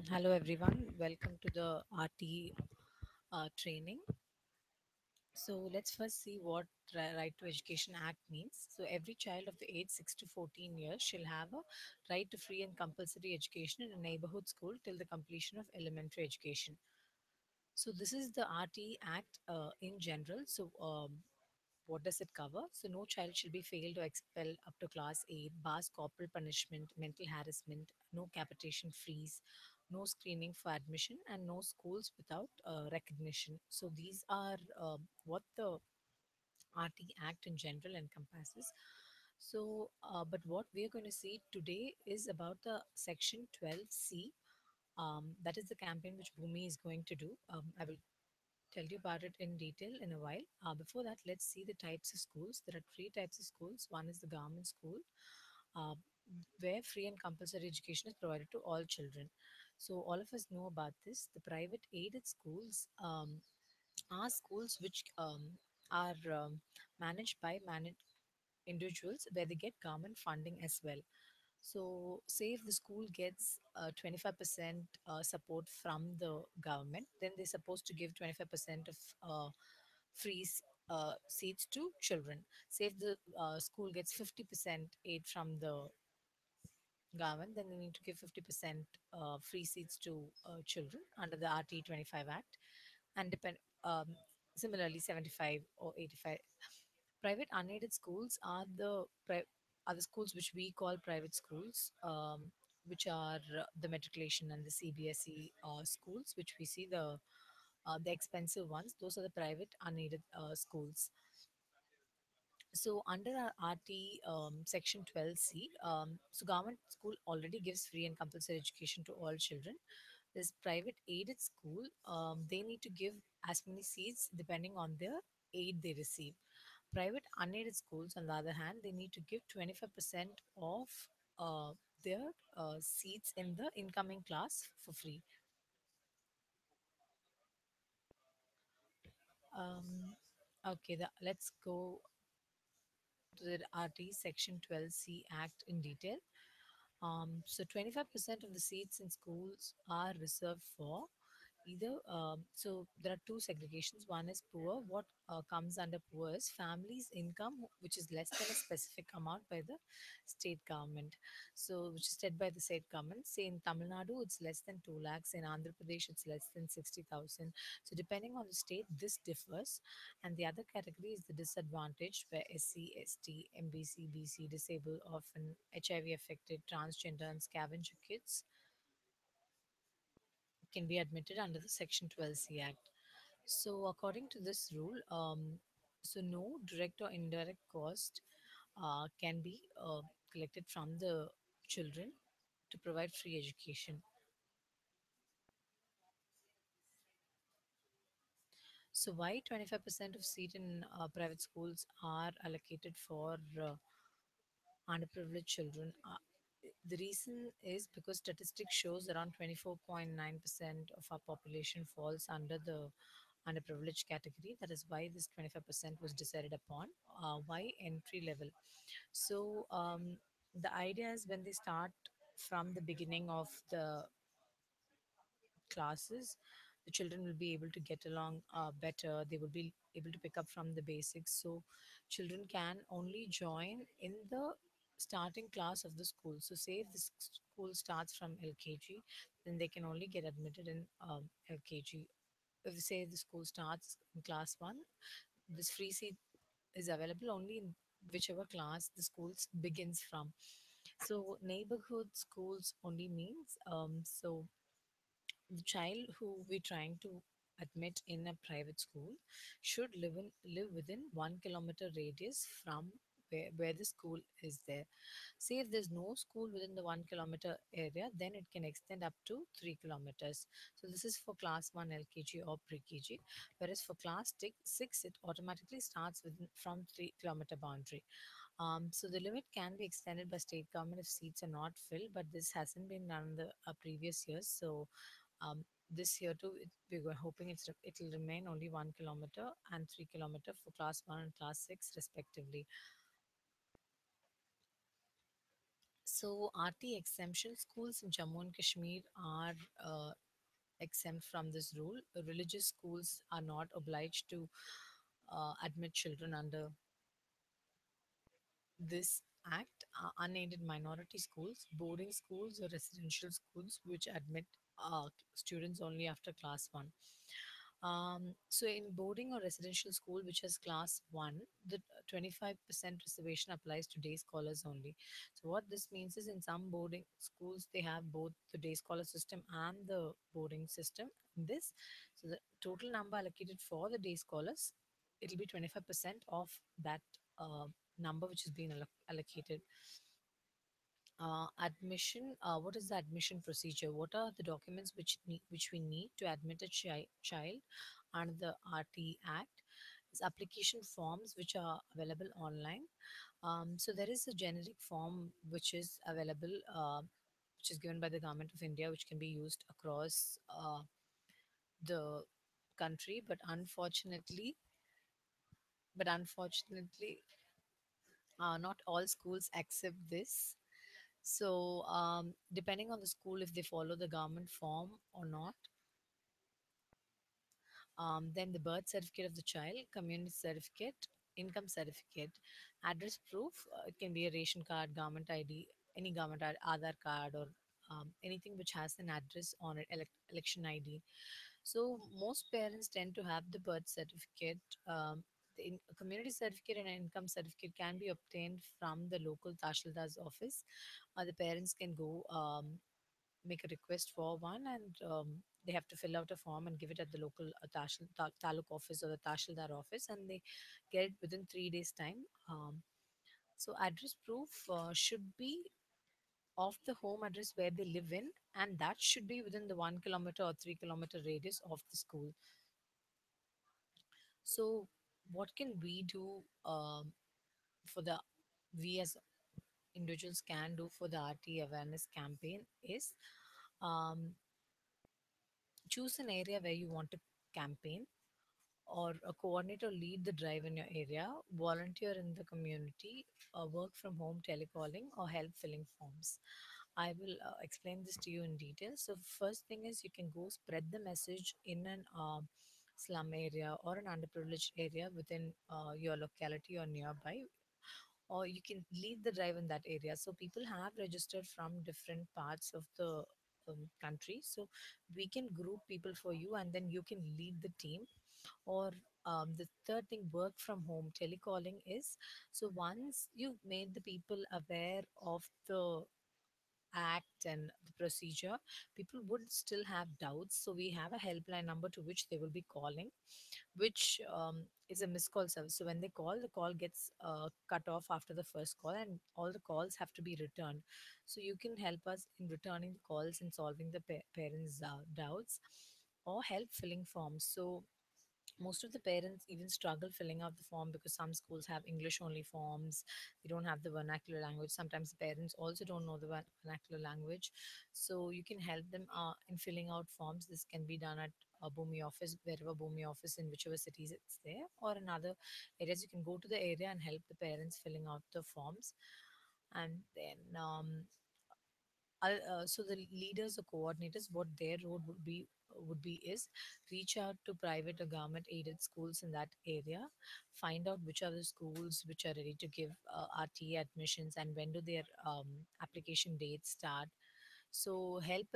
Hello everyone, welcome to the RTE training. So let's first see what Right to Education Act means. So every child of the age 6 to 14 years shall have a right to free and compulsory education in a neighborhood school till the completion of elementary education. So this is the RTE Act in general. What does it cover? So no child shall be failed or expelled up to class 8, bars corporal punishment, mental harassment, no capitation fees, no screening for admission, and no schools without recognition. So these are what the RT Act in general encompasses. But what we are going to see today is about the Section 12C. That is the campaign which Bhumi is going to do. I will tell you about it in detail in a while. Before that, let's see the types of schools. There are three types of schools. One is the government school, uh, where free and compulsory education is provided to all children. So, all of us know about this. The private aided schools are schools which are managed by individuals where they get government funding as well. So, say if the school gets 25% support from the government, then they're supposed to give 25% of free seats to children. Say if the school gets 50% aid from the government, then they need to give 50% free seats to children under the RT 25 Act, and similarly 75 or 85. Private unaided schools are the schools which we call private schools, which are the matriculation and the CBSE schools, which we see the expensive ones. Those are the private unaided schools. So under our RT section 12C, so government school already gives free and compulsory education to all children. This private aided school, they need to give as many seats depending on their aid they receive. Private unaided schools, on the other hand, they need to give 25% of uh, their seats in the incoming class for free. Um, okay, let's go to the RT Section 12C Act in detail. So 25% of the seats in schools are reserved for either. So there are two segregations. One is poor. What comes under poor is families' income, which is less than a specific amount by the state government. So which is set by the state government. Say in Tamil Nadu, it's less than 2 lakhs. In Andhra Pradesh, it's less than 60,000. So depending on the state, this differs. And the other category is the disadvantaged, where SC, ST, MBC, BC, disabled, orphan, HIV affected, transgender, and scavenger kids can be admitted under the Section 12C Act. So, according to this rule, so no direct or indirect cost can be collected from the children to provide free education. So, why 25% of seat in private schools are allocated for underprivileged children? The reason is because statistics shows around 24.9% of our population falls under the underprivileged category. That is why this 25% was decided upon. Why entry level? The idea is when they start from the beginning of the classes, the children will be able to get along better. They will be able to pick up from the basics. So children can only join in the starting class of the school. So say if the school starts from LKG, then they can only get admitted in LKG. If say the school starts in class 1, this free seat is available only in whichever class the schools begins from. So neighborhood schools only means the child who we're trying to admit in a private school should live within 1 kilometer radius from where the school is there. Say if there's no school within the 1 kilometer area, then it can extend up to 3 kilometers. So this is for class 1 LKG or pre-KG, whereas for class 6 it automatically starts within from 3 kilometer boundary. So the limit can be extended by state government if seats are not filled, but this hasn't been done in the previous years. So this year too, we're hoping it'll remain only 1 kilometer and 3 kilometer for class 1 and class 6 respectively. So RT exemption schools in Jammu and Kashmir are exempt from this rule. Religious schools are not obliged to admit children under this act. Unaided minority schools, boarding schools, or residential schools which admit students only after class 1. So in boarding or residential school which has class 1, the 25% reservation applies to day scholars only. So what this means is in some boarding schools they have both the day scholar system and the boarding system. In this, so the total number allocated for the day scholars, it'll be 25% of that number which has been allocated. Admission. What is the admission procedure? What are the documents which we need to admit a child under the RT Act? Is application forms which are available online. So there is a generic form which is available, which is given by the government of India, which can be used across the country. But unfortunately, not all schools accept this. So, depending on the school, if they follow the government form or not, then the birth certificate of the child, community certificate, income certificate, address proof. It can be a ration card, government ID, any government Aadhaar card, or anything which has an address on it, election ID. So most parents tend to have the birth certificate. A community certificate and an income certificate can be obtained from the local Tashaldar's office. The parents can go make a request for one, and they have to fill out a form and give it at the local taluk office or the Tashildar office, and they get it within 3 days' time. So address proof should be of the home address where they live in, and that should be within the 1 kilometer or 3 kilometer radius of the school. So, what can we do for the we as individuals can do for the RT awareness campaign is um, choose an area where you want to campaign, or a coordinator lead the drive in your area, volunteer in the community, work from home telecalling, or help filling forms. I will explain this to you in detail. So, first thing is you can go spread the message in an slum area or an underprivileged area within your locality or nearby, or you can lead the drive in that area. So people have registered from different parts of the country. So we can group people for you, and then you can lead the team. Or the third thing, work from home telecalling is, so once you've made the people aware of the act and the procedure, people would still have doubts. So we have a helpline number to which they will be calling, which is a missed call service. So when they call, the call gets cut off after the first call, and all the calls have to be returned. So you can help us in returning the calls and solving the parents' doubts, or help filling forms. So most of the parents even struggle filling out the form because some schools have English only forms. They don't have the vernacular language. Sometimes the parents also don't know the vernacular language. So you can help them in filling out forms. This can be done at a Bhumi office, wherever Bhumi office, in whichever cities it's there, or in other areas. You can go to the area and help the parents filling out the forms. And then so the leaders or coordinators, what their role would be is reach out to private or government aided schools in that area, find out which are the schools which are ready to give RTA admissions, and when do their application dates start. So help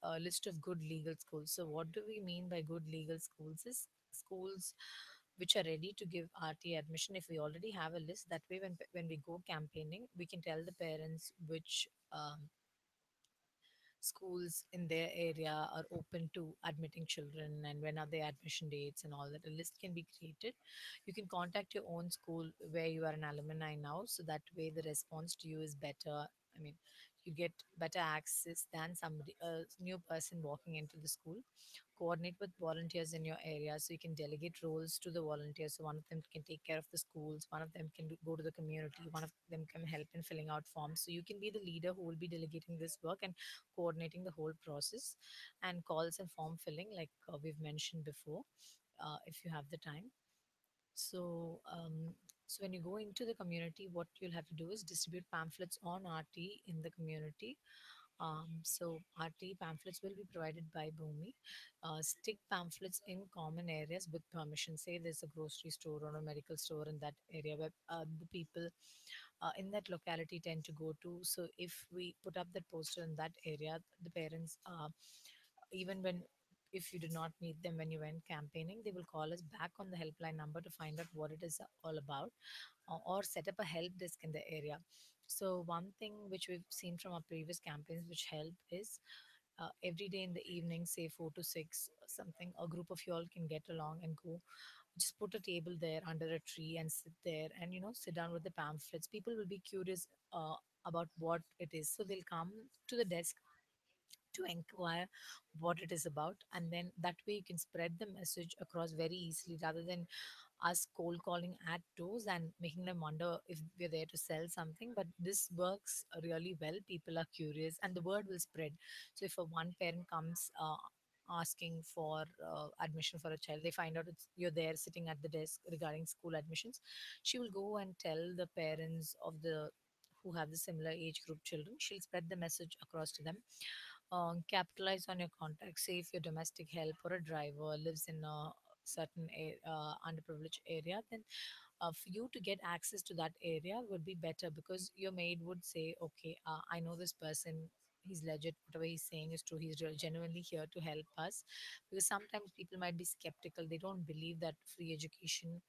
a list of good legal schools. So what do we mean by good legal schools is schools which are ready to give RT admission. If we already have a list, that way when we go campaigning, we can tell the parents which schools in their area are open to admitting children, and when are their admission dates and all that. A list can be created. You can contact your own school where you are an alumni now, so that way the response to you is better. I mean, you get better access than somebody a new person walking into the school. Coordinate with volunteers in your area, so you can delegate roles to the volunteers. So one of them can take care of the schools, one of them can go to the community, one of them can help in filling out forms. So you can be the leader who will be delegating this work and coordinating the whole process, and calls and form filling, like we've mentioned before, if you have the time. So So when you go into the community, what you'll have to do is distribute pamphlets on RT in the community. So RT pamphlets will be provided by Bhumi. Stick pamphlets in common areas with permission. Say there's a grocery store or a medical store in that area where the people in that locality tend to go to. So if we put up that poster in that area, the parents, even when if you did not meet them when you went campaigning, they will call us back on the helpline number to find out what it is all about, or set up a help desk in the area. So one thing which we've seen from our previous campaigns which help is every day in the evening, say 4 to 6, something, a group of you all can get along and go. Just put a table there under a tree and sit there and sit down with the pamphlets. People will be curious about what it is, so they'll come to the desk to inquire what it is about, and then that way you can spread the message across very easily rather than us cold calling at doors and making them wonder if we're there to sell something. But this works really well. People are curious and the word will spread. So if a one parent comes asking for admission for a child, they find out you're there sitting at the desk regarding school admissions, she will go and tell the parents of the who have the similar age group children. She'll spread the message across to them. Capitalize on your contacts. Say if your domestic help or a driver lives in a certain underprivileged area, then for you to get access to that area would be better, because your maid would say, okay, I know this person, he's legit, whatever he's saying is true, he's genuinely here to help us. Because sometimes people might be skeptical, they don't believe that free education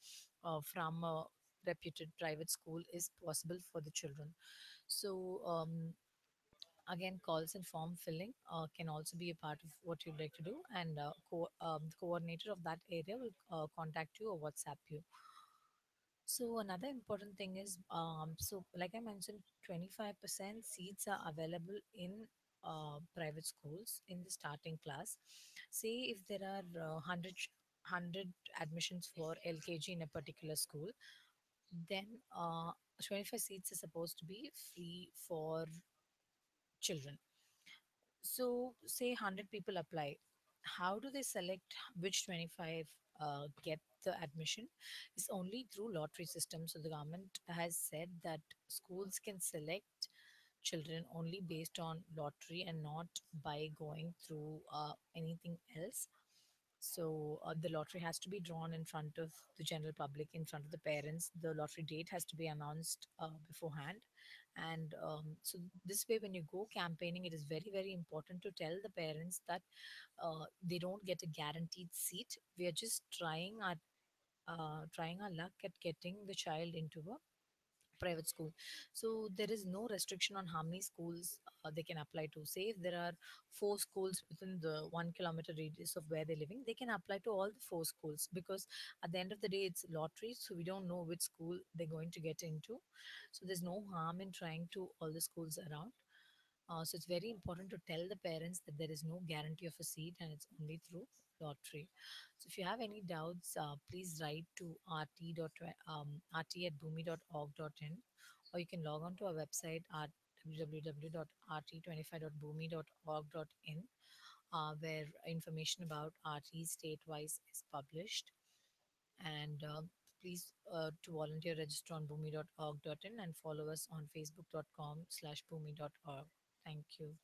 from a reputed private school is possible for the children. So again, calls and form filling can also be a part of what you'd like to do, and the coordinator of that area will contact you or WhatsApp you. So another important thing is, so like I mentioned, 25% seats are available in private schools in the starting class. Say if there are 100 admissions for LKG in a particular school, then 25 seats are supposed to be free for children. So, say 100 people apply. How do they select which 25 get the admission? It's only through lottery system. So, the government has said that schools can select children only based on lottery and not by going through anything else. So the lottery has to be drawn in front of the general public, in front of the parents. The lottery date has to be announced beforehand. And so this way, when you go campaigning, it is very, very important to tell the parents that they don't get a guaranteed seat. We are just trying our luck at getting the child into a private school. So there is no restriction on how many schools they can apply to. Say if there are 4 schools within the 1 kilometer radius of where they're living, they can apply to all the 4 schools, because at the end of the day it's lottery, so we don't know which school they're going to get into. So there's no harm in trying to all the schools around. So it's very important to tell the parents that there is no guarantee of a seat and it's only through lottery. So if you have any doubts, please write to rt at bhumi.org.in, or you can log on to our website at www.rt25.bhumi.org.in, where information about RT state-wise is published. And please to volunteer, register on bhumi.org.in and follow us on facebook.com/bhumi.org. Thank you.